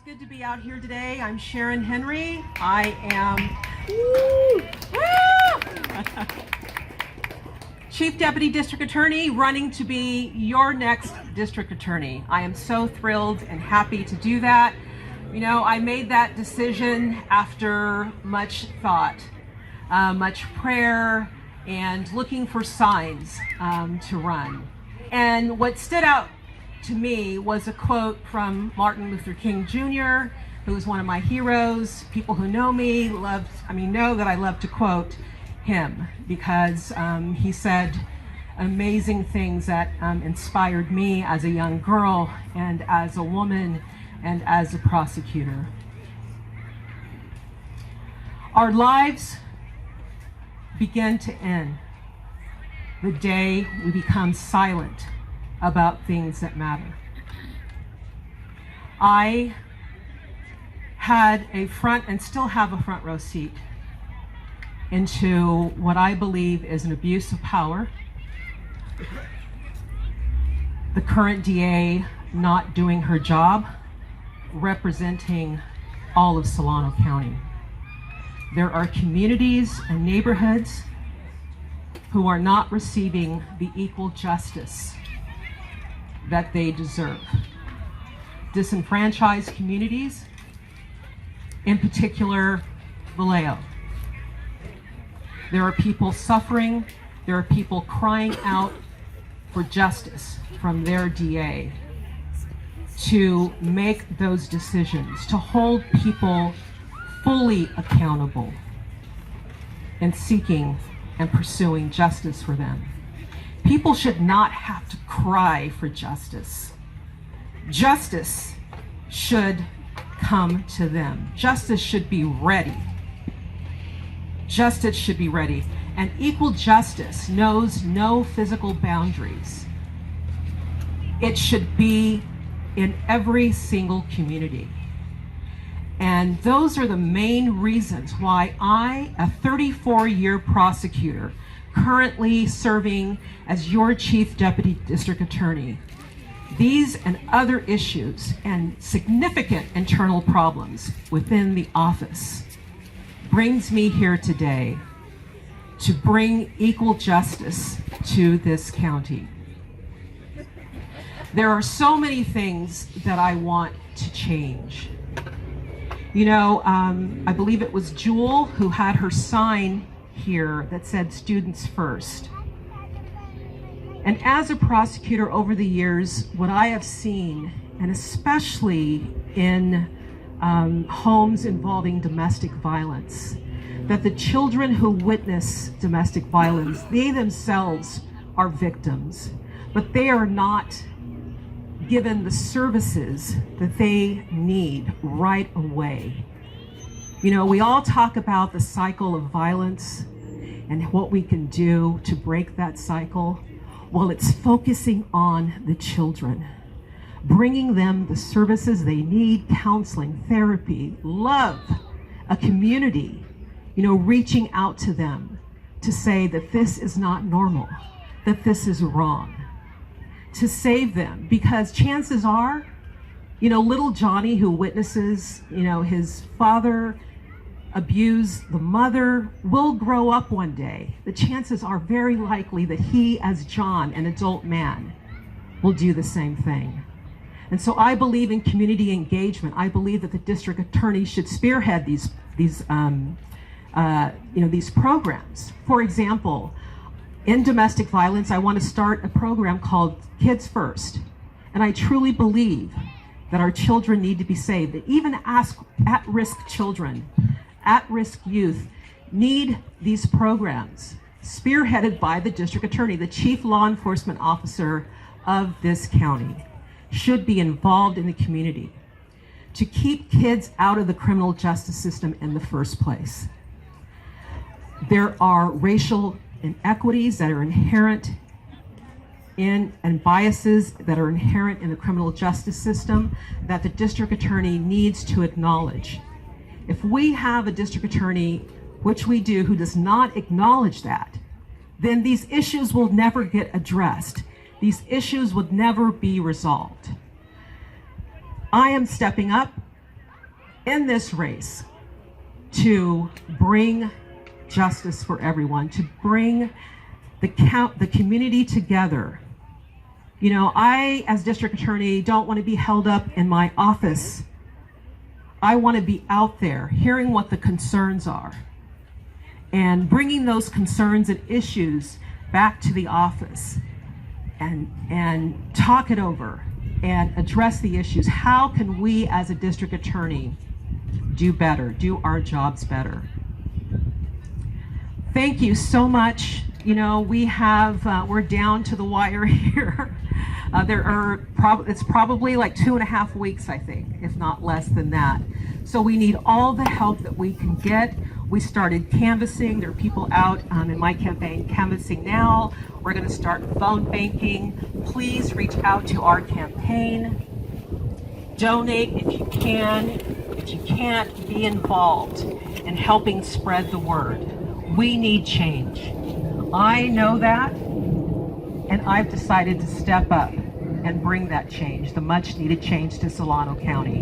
good to be out here today. I'm Sharon Henry. I am Chief Deputy District Attorney, running to be your next District Attorney. I am so thrilled and happy to do that. You know, I made that decision after much thought, much prayer, and looking for signs to run. And what stood out to me was a quote from Martin Luther King Jr., who is one of my heroes. People who know me know that I love to quote him because he said amazing things that inspired me as a young girl and as a woman and as a prosecutor. Our lives begin to end the day we become silent about things that matter. I had a front and still have a front row seat into what I believe is an abuse of power, the current DA not doing her job, representing all of Solano County. There are communities and neighborhoods who are not receiving the equal justice that they deserve. Disenfranchised communities, in particular, Vallejo. There are people suffering, there are people crying out for justice from their DA to make those decisions, to hold people fully accountable in seeking and pursuing justice for them. People should not have to cry for justice. Justice should come to them. Justice should be ready. Justice should be ready. And equal justice knows no physical boundaries. It should be in every single community. And those are the main reasons why I, a 34-year prosecutor, currently serving as your Chief Deputy District Attorney, these and other issues and significant internal problems within the office brings me here today to bring equal justice to this county. There are so many things that I want to change. You know, I believe it was Jewel who had her sign here that said students first. And as a prosecutor over the years, what I have seen, and especially in homes involving domestic violence, that the children who witness domestic violence, they themselves are victims, but they are not given the services that they need right away. You know, we all talk about the cycle of violence and what we can do to break that cycle. Well, it's focusing on the children, bringing them the services they need, counseling, therapy, love, a community, you know, reaching out to them to say that this is not normal, that this is wrong, to save them. Because chances are, you know, little Johnny who witnesses, you know, his father abuse the mother will grow up one day. The chances are very likely that he, as John, an adult man, will do the same thing. And so I believe in community engagement. I believe that the district attorney should spearhead these programs. For example, in domestic violence, I want to start a program called Kids First. And I truly believe that our children need to be saved. That even at-risk children, at-risk youth need these programs spearheaded by the district attorney, the chief law enforcement officer of this county, should be involved in the community to keep kids out of the criminal justice system in the first place. There are racial inequities that are inherent in, and biases that are inherent in the criminal justice system that the district attorney needs to acknowledge. If we have a district attorney, which we do, who does not acknowledge that, then these issues will never get addressed. These issues would never be resolved. I am stepping up in this race to bring justice for everyone, to bring the community together. You know, I, as district attorney, don't want to be held up in my office. I want to be out there hearing what the concerns are and bringing those concerns and issues back to the office and talk it over and address the issues. How can we as a district attorney do better, do our jobs better? Thank you so much. You know, we're down to the wire here. It's probably like 2.5 weeks, I think, if not less than that. So we need all the help that we can get. We started canvassing. There are people out in my campaign canvassing now. We're going to start phone banking. Please reach out to our campaign. Donate if you can. If you can't, be involved in helping spread the word. We need change. I know that, and I've decided to step up and bring that change, the much needed change to Solano County.